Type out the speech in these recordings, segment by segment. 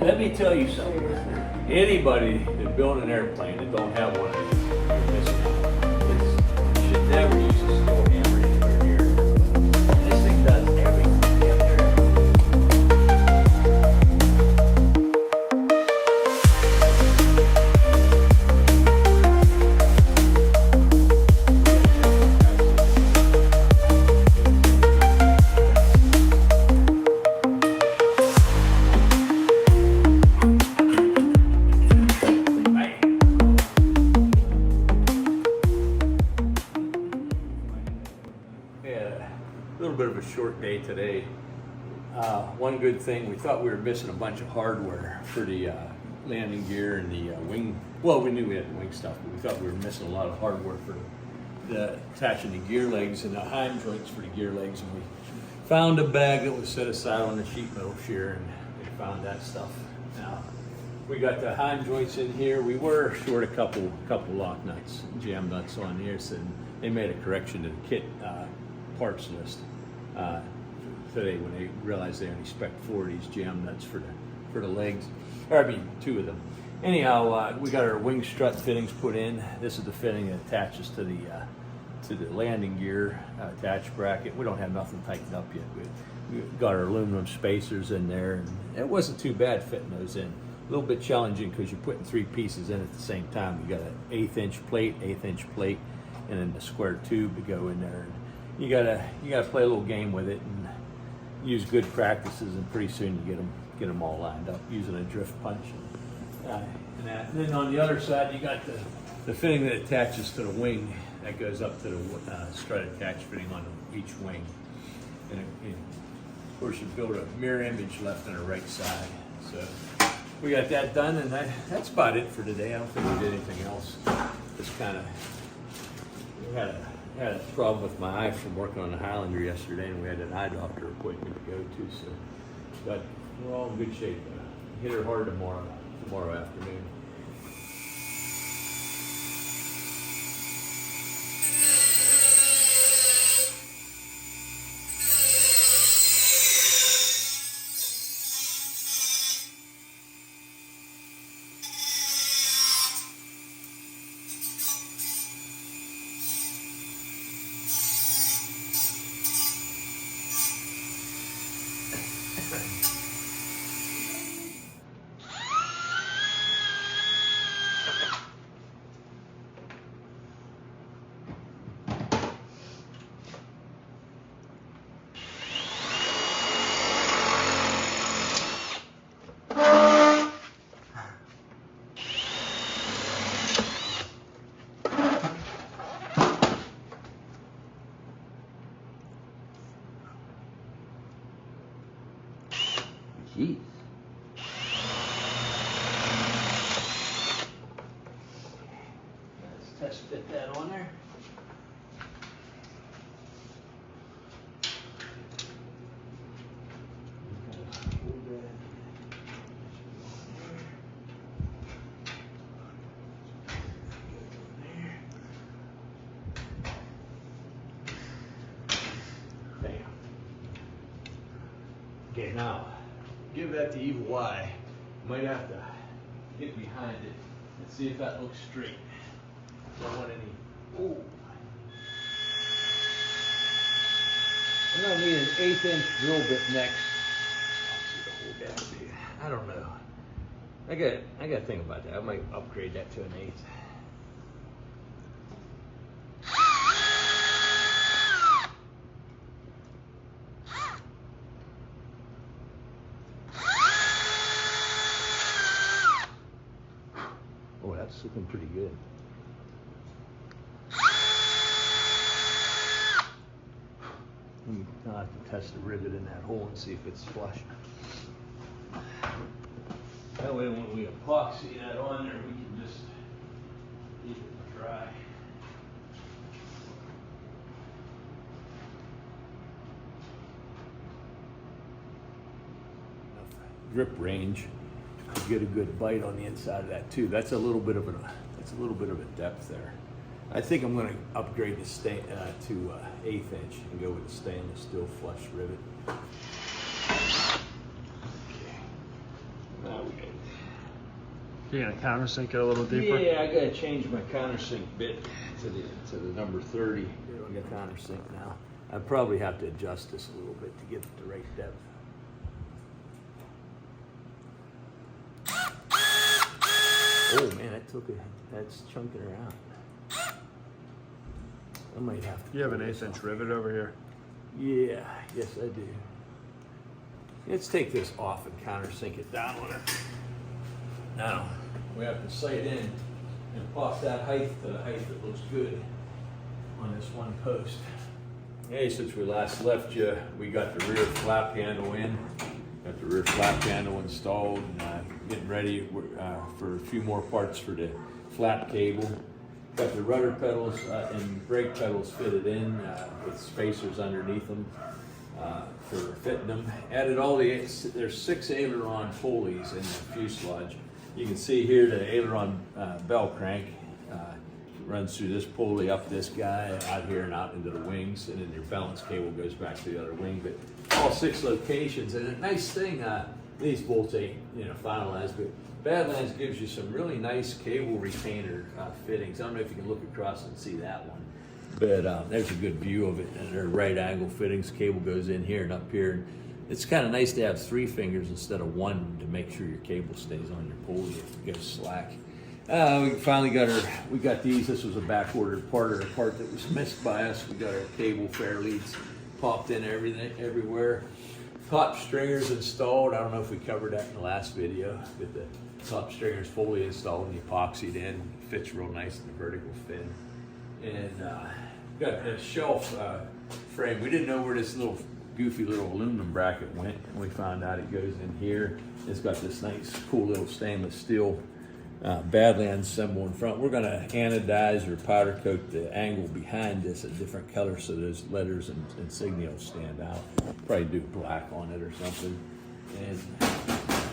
let me tell you something. Anybody that built an airplane that don't have one of these, you're missing out. You should never use a slow hammer anywhere near it. This thing does everything. Get there. A little bit of a short day today. One good thing, we thought we were missing a bunch of hardware for the landing gear and the wing. Well, we knew we had the wing stuff, but we thought we were missing a lot of hardware for the attaching the gear legs and the heim joints for the gear legs. And we found a bag that was set aside on the sheet metal shear, and we found that stuff. Now we got the heim joints in here. We were short a couple lock nuts, jam nuts on here, so they made a correction to the kit parts list today when they realized they only spec 4 of these jam nuts for the legs, or I mean 2 of them. Anyhow, we got our wing strut fittings put in. This is the fitting that attaches to the landing gear attach bracket. We don't have nothing tightened up yet. We got our aluminum spacers in there, and it wasn't too bad fitting those in. A little bit challenging because you're putting 3 pieces in at the same time. You got an 1/8 inch plate, and then the square tube to go in there. And you gotta play a little game with it and use good practices, and pretty soon you get them all lined up using a drift punch and that. And then on the other side, you got the fitting that attaches to the wing that goes up to the strut attach fitting on each wing. And of course, you build a mirror image left and a right side. So we got that done, and that's about it for today. I don't think we did anything else. Just kind of had a problem with my eye from working on the Highlander yesterday, and we had an eye doctor appointment to go to. So, but we're all in good shape. Hit her hard tomorrow afternoon. Jeez. Let's test fit that on there. Bam. Okay, now give that the evil eye. Might have to get behind it and see if that looks straight. Don't want any. Ooh. I'm gonna need an 1/8 inch drill bit next. I'll see the whole down here. I don't know. I got to think about that. I might upgrade that to an 1/8. Oh, that's looking pretty good. I'll have to test the rivet in that hole and see if it's flush. That way when we epoxy that on there, we can just leave it dry. Grip range to get a good bite on the inside of that too. That's a little bit of a depth there. I think I'm going to upgrade the to 1/8 inch and go with the stainless steel flush rivet. Okay. Now we You're gonna countersink it a little deeper? Yeah, I gotta change my countersink bit to the number 30. I got countersink now. I probably have to adjust this a little bit to get it the right depth. Oh man, that's chunking around. I might have to. You have an 1/8" rivet over here. Yeah, yes I do. Let's take this off and countersink it down with it. Now, we have to sight in and pop that height to the height that looks good on this one post. Hey, since we last left you, we got the rear flap handle in. Got the rear flap handle installed and getting ready for a few more parts for the flap cable. Got the rudder pedals and brake pedals fitted in with spacers underneath them for fitting them. Added there's 6 aileron pulleys in the fuselage. You can see here the aileron bell crank runs through this pulley up this guy out here and out into the wings, and then your balance cable goes back to the other wing. But all 6 locations, and a nice thing, these bolts ain't finalized, but Badlands gives you some really nice cable retainer fittings. I don't know if you can look across and see that one, but there's a good view of it, and they're right angle fittings. Cable goes in here and up here. It's kind of nice to have 3 fingers instead of 1 to make sure your cable stays on your pulley if it goes slack. We finally got these. This was a back ordered part, or a part that was missed by us. We got our cable fair leads popped in everywhere. Top stringers installed. I don't know if we covered that in the last video, but the top stringers fully installed and epoxied in. Fits real nice in the vertical fin. And got a shelf frame. We didn't know where this little goofy little aluminum bracket went, and we found out it goes in here. It's got this nice cool little stainless steel Badlands symbol in front. We're going to anodize or powder coat the angle behind this a different color so those letters and insignia stand out. Probably do black on it or something. And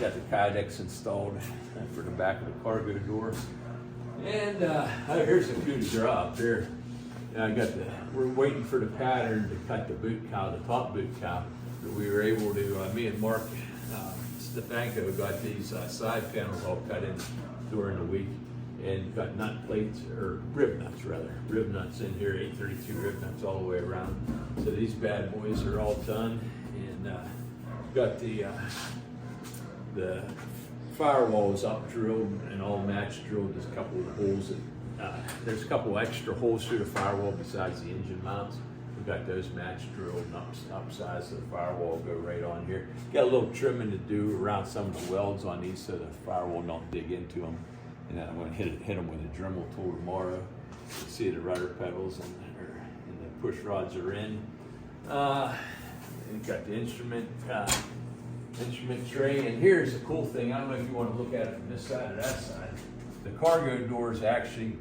got the kydex installed for the back of the cargo door. And here's the coup de grace here. We're waiting for the pattern to cut the boot cow, the top boot cow. But we were able to, me and Mark Stefanko got these side panels all cut in during the week, and got nut plates, or rib nuts in here, 832 rib nuts all the way around. So these bad boys are all done, and got the firewall is up drilled and all match drilled. There's a couple of holes, there's a couple extra holes through the firewall besides the engine mounts. We've got those match drilled and upsized so the firewall will go right on here. Got a little trimming to do around some of the welds on these so the firewall don't dig into them. And then I'm going to hit them with a Dremel tool tomorrow. You can see the rudder pedals and the push rods are in. And got the instrument tray. And here's the cool thing. I don't know if you want to look at it from this side or that side. The cargo door is actually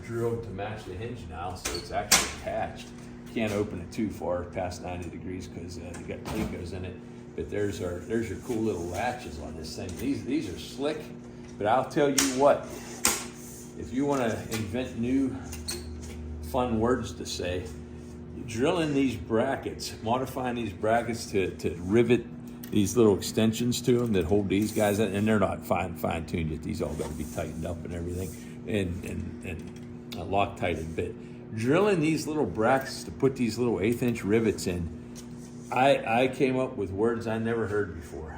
drilled to match the hinge now, so it's actually attached. Can't open it too far past 90 degrees because you got Plecos in it. But there's your cool little latches on this thing. These are slick, but I'll tell you what, if you want to invent new fun words to say, drilling these brackets, modifying these brackets to rivet these little extensions to them that hold these guys, and they're not fine-tuned yet. These all got to be tightened up and everything, and Loctited bit. Drilling these little brackets to put these little 1/8" rivets in, I came up with words I never heard before.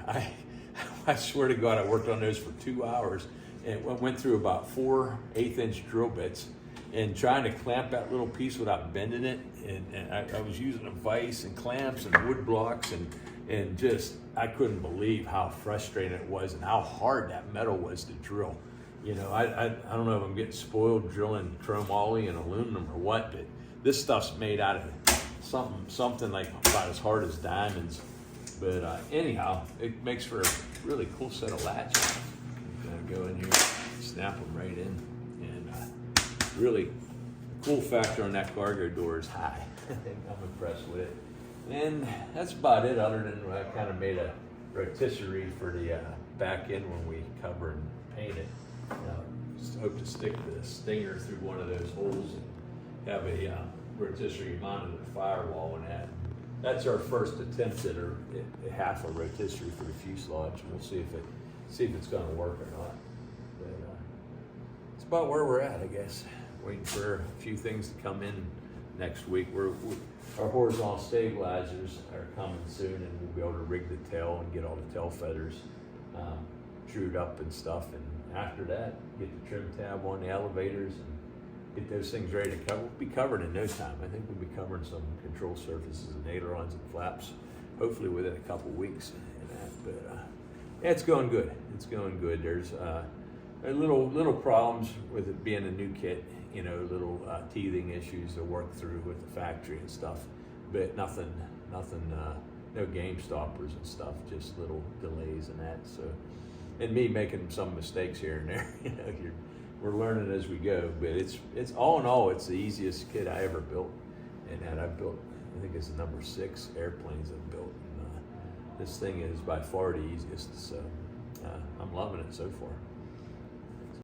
I swear to God, I worked on those for 2 hours and went through about 4 1/8" drill bits and trying to clamp that little piece without bending it. And I was using a vise and clamps and wood blocks and just, I couldn't believe how frustrating it was and how hard that metal was to drill. You know, I don't know if I'm getting spoiled drilling chromoly and aluminum or what, but this stuff's made out of something like about as hard as diamonds. But anyhow, it makes for a really cool set of latches. I'm gonna go in here, snap them right in, and really cool factor on that cargo door is high. I'm impressed with it. And that's about it, other than I kind of made a rotisserie for the back end when we cover and paint it. Just hope to stick the stinger through one of those holes and have a rotisserie mounted to the firewall and that. That's our first attempt at half a rotisserie for the fuselage. We'll see if it's going to work or not. But about where we're at, I guess. Waiting for a few things to come in next week. Our horizontal stabilizers are coming soon, and we'll be able to rig the tail and get all the tail feathers trued up and stuff. And after that, get the trim tab on the elevators and get those things ready to cover. We'll be covered in no time. I think we'll be covering some control surfaces and ailerons and flaps, hopefully within a couple weeks and that. But yeah, it's going good. It's going good. There's little problems with it being a new kit, you know, little teething issues to work through with the factory and stuff, but nothing, no game stoppers and stuff, just little delays and that. So, and me making some mistakes here and there, you know, we're learning as we go, but it's all in all, it's the easiest kit I ever built, and that I've built, I think it's the number 6 airplanes I've built. And, this thing is by far the easiest, so I'm loving it so far.